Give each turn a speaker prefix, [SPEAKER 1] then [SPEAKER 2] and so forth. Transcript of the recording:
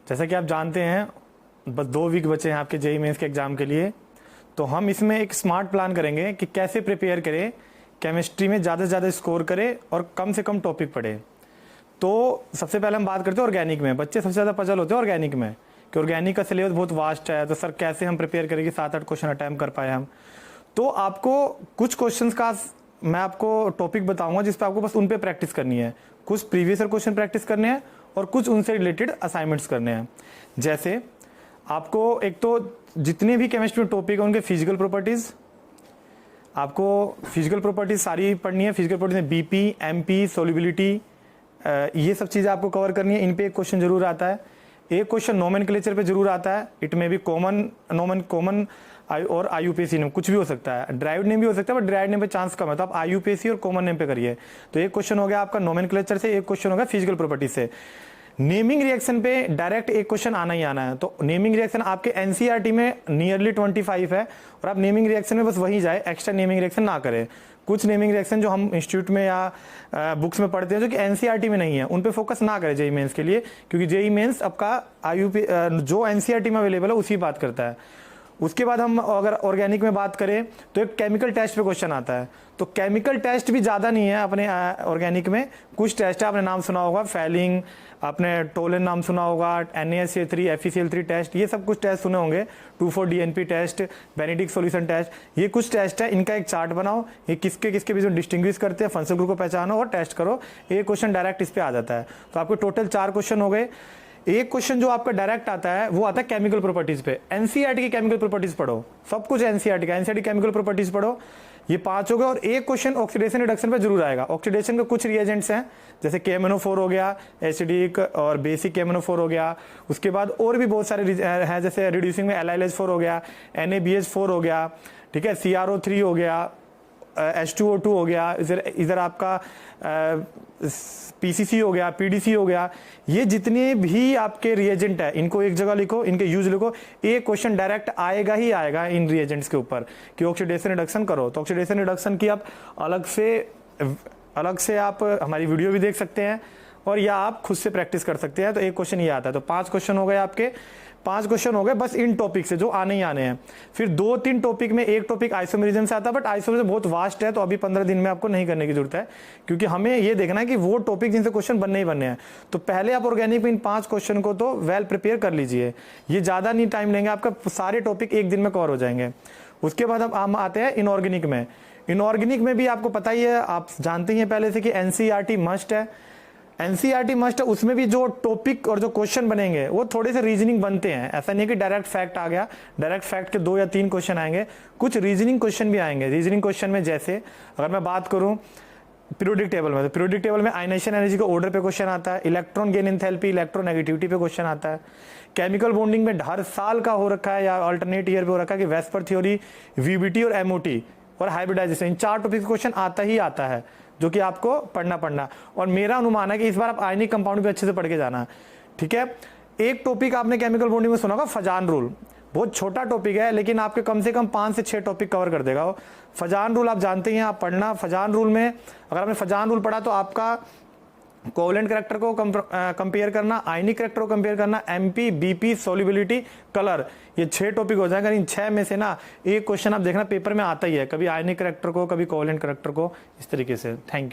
[SPEAKER 1] जैसा कि आप जानते हैं बस 2 वीक बचे हैं आपके जेईई मेंस के एग्ज़ाम के लिए, तो हम इसमें एक स्मार्ट प्लान करेंगे कि कैसे प्रिपेयर करें, केमिस्ट्री में ज़्यादा से ज़्यादा स्कोर करें और कम से कम टॉपिक पढ़े। तो सबसे पहले हम बात करते हैं ऑर्गेनिक में। बच्चे सबसे ज़्यादा पजल होते हैं ऑर्गेनिक में कि ऑर्गेनिक का सिलेबस बहुत वास्ट है, तो सर कैसे हम प्रिपेयर करें कि 7-8 क्वेश्चन अटैम्प्ट कर पाए हम। तो आपको कुछ क्वेश्चंस का मैं आपको टॉपिक बताऊंगा जिस पे आपको बस उन पे प्रैक्टिस करनी है। कुछ प्रीवियस ईयर क्वेश्चन प्रैक्टिस करने हैं और कुछ उनसे रिलेटेड असाइनमेंट्स करने हैं। जैसे आपको एक तो जितने भी केमिस्ट्री में टॉपिक है उनके फिजिकल प्रॉपर्टीज, आपको फिजिकल प्रॉपर्टीज सारी पढ़नी है। फिजिकल प्रॉपर्टीज में बीपी, एमपी, सोल्युबिलिटी, ये सब चीज़ें आपको कवर करनी है। इन पे एक क्वेश्चन जरूर आता है। एक क्वेश्चन नोमेनक्लेचर पे जरूर आता है। इट में भी कॉमन और आईयूपीएसी नेम कुछ भी हो सकता है, ड्राइव्ड नेम भी हो सकता है, बट ड्राइव्ड नेम पे चांस कम है, तो आप आईयूपीएसी और कॉमन नेम पे करिए। तो एक क्वेश्चन हो गया आपका नोमेनक्लेचर से, एक क्वेश्चन हो गया फिजिकल प्रॉपर्टी से। नेमिंग रिएक्शन पे डायरेक्ट एक क्वेश्चन आना ही आना है। तो नेमिंग रिएक्शन आपके एनसीईआरटी में नियरली 25 है और आप नेमिंग रिएक्शन में बस वही जाए, एक्स्ट्रा नेमिंग रिएक्शन ना करें। कुछ नेमिंग रिएक्शन जो हम इंस्टीट्यूट में या बुक्स में पढ़ते हैं जो कि एनसीईआरटी में नहीं है, उन पे फोकस ना करें जेईई मेंस के लिए, क्योंकि जेईई मेंस आपका आईयूपी जो एनसीईआरटी में अवेलेबल है उसी बात करता है। उसके बाद हम अगर ऑर्गेनिक में बात करें तो एक केमिकल टेस्ट पे क्वेश्चन आता है। तो केमिकल टेस्ट भी ज़्यादा नहीं है अपने ऑर्गेनिक में, कुछ टेस्ट है, आपने नाम सुना होगा फैलिंग, आपने टोलन नाम सुना होगा, NaCl3, FeCl3 टेस्ट, ये सब कुछ टेस्ट सुने होंगे, 2,4-DNP test, Benedict solution test, ये कुछ टेस्ट है। इनका एक चार्ट बनाओ, ये किसके किसके बीच में डिस्टिंग्विश करते हैं, फंक्शनल ग्रुप को पहचानो और टेस्ट करो। एक क्वेश्चन डायरेक्ट इस पे आ जाता है। तो आपके टोटल 4 क्वेश्चन हो गए। एक क्वेश्चन जो आपका डायरेक्ट आता है वो आता है केमिकल प्रॉपर्टीज पे। एनसीईआरटी की केमिकल प्रॉपर्टीज पढ़ो, सब कुछ एनसीईआरटी का, एनसीईआरटी केमिकल प्रॉपर्टीज पढ़ो। ये 5 हो गए। और एक क्वेश्चन ऑक्सीडेशन रिडक्शन पे जरूर आएगा। ऑक्सीडेशन के कुछ रिएजेंट्स हैं, जैसे KMnO4 हो गया, एसिडिक और बेसिक KMnO4 हो गया। उसके बाद और भी बहुत सारे हैं, जैसे रिड्यूसिंग में LiLH4 हो गया, NaBH4 हो गया, ठीक है, CrO3 हो गया, H2O2 हो गया, इधर आपका PCC हो गया, PDC हो गया। ये जितने भी आपके रिएजेंट है इनको एक जगह लिखो, इनके यूज लिखो। एक क्वेश्चन डायरेक्ट आएगा ही आएगा इन रिएजेंट्स के ऊपर कि ऑक्सीडेशन रिडक्शन करो। तो ऑक्सीडेशन रिडक्शन की आप अलग से आप हमारी वीडियो भी देख सकते हैं और या आप खुद से प्रैक्टिस कर सकते हैं। तो एक क्वेश्चन ये आता है। तो 5 क्वेश्चन हो गए आपके, 5 क्वेश्चन हो गए बस इन टॉपिक से जो आने ही आने हैं। फिर 2-3 टॉपिक में एक टॉपिक आइसोमेरिज्म से आता है, बट आइसोमेरिज्म बहुत वास्ट है, तो अभी 15 दिन में आपको नहीं करने की जरूरत है, क्योंकि हमें ये देखना है कि वो टॉपिक जिनसे क्वेश्चन बनने ही बनने हैं। तो पहले आप ऑर्गेनिक में इन 5 क्वेश्चन को तो वेल प्रिपेयर कर लीजिए। ये ज्यादा नहीं टाइम लेंगे, आपका सारे टॉपिक एक दिन में कवर हो जाएंगे। उसके बाद अब हम आते हैं इनऑर्गेनिक में। इनऑर्गेनिक में भी आपको पता ही है, आप जानते ही हैं पहले से कि एनसीईआरटी मस्ट है। एनसीईआरटी मस्ट है, उसमें भी जो टॉपिक और जो क्वेश्चन बनेंगे वो थोड़े से रीजनिंग बनते हैं। ऐसा नहीं है कि डायरेक्ट फैक्ट आ गया, डायरेक्ट फैक्ट के 2 या 3 क्वेश्चन आएंगे, कुछ रीजनिंग क्वेश्चन भी आएंगे। रीजनिंग क्वेश्चन में जैसे अगर मैं बात करूं पीरियोडिक टेबल में, तो पीरियोडिक टेबल में आयनेशन एनर्जी के ऑर्डर पे क्वेश्चन आता है, इलेक्ट्रॉन गेन एंथैल्पी, इलेक्ट्रोनेगेटिविटी पे क्वेश्चन आता है। केमिकल बॉन्डिंग में हर साल का हो रखा है या अल्टरनेट ईयर पे हो रखा है कि वेस्पर थ्योरी, VBT और MOT और हाइब्रिडाइजेशन, इन 4 टॉपिक क्वेश्चन आता ही आता है, जो कि आपको पढ़ना। और मेरा अनुमान है कि इस बार आप आयनिक कंपाउंड भी अच्छे से पढ़ के जाना, ठीक है। एक टॉपिक आपने केमिकल बॉन्डिंग में सुना होगा, फजान रूल। बहुत छोटा टॉपिक है लेकिन आपके कम से कम 5 से 6 टॉपिक कवर कर देगा वो। फजान रूल आप जानते हैं, आप पढ़ना। फजान रूल में अगर आपने फजान रूल पढ़ा तो आपका कोवलेंट करैक्टर को कंपेयर करना, आयनिक करैक्टर को कंपेयर करना, MP, BP, सोल्युबिलिटी, कलर, ये 6 टॉपिक हो जाएगा। इन 6 में से ना एक क्वेश्चन आप देखना पेपर में आता ही है, कभी आयनिक करैक्टर को, कभी कोवलेंट करैक्टर को, इस तरीके से। Thank you.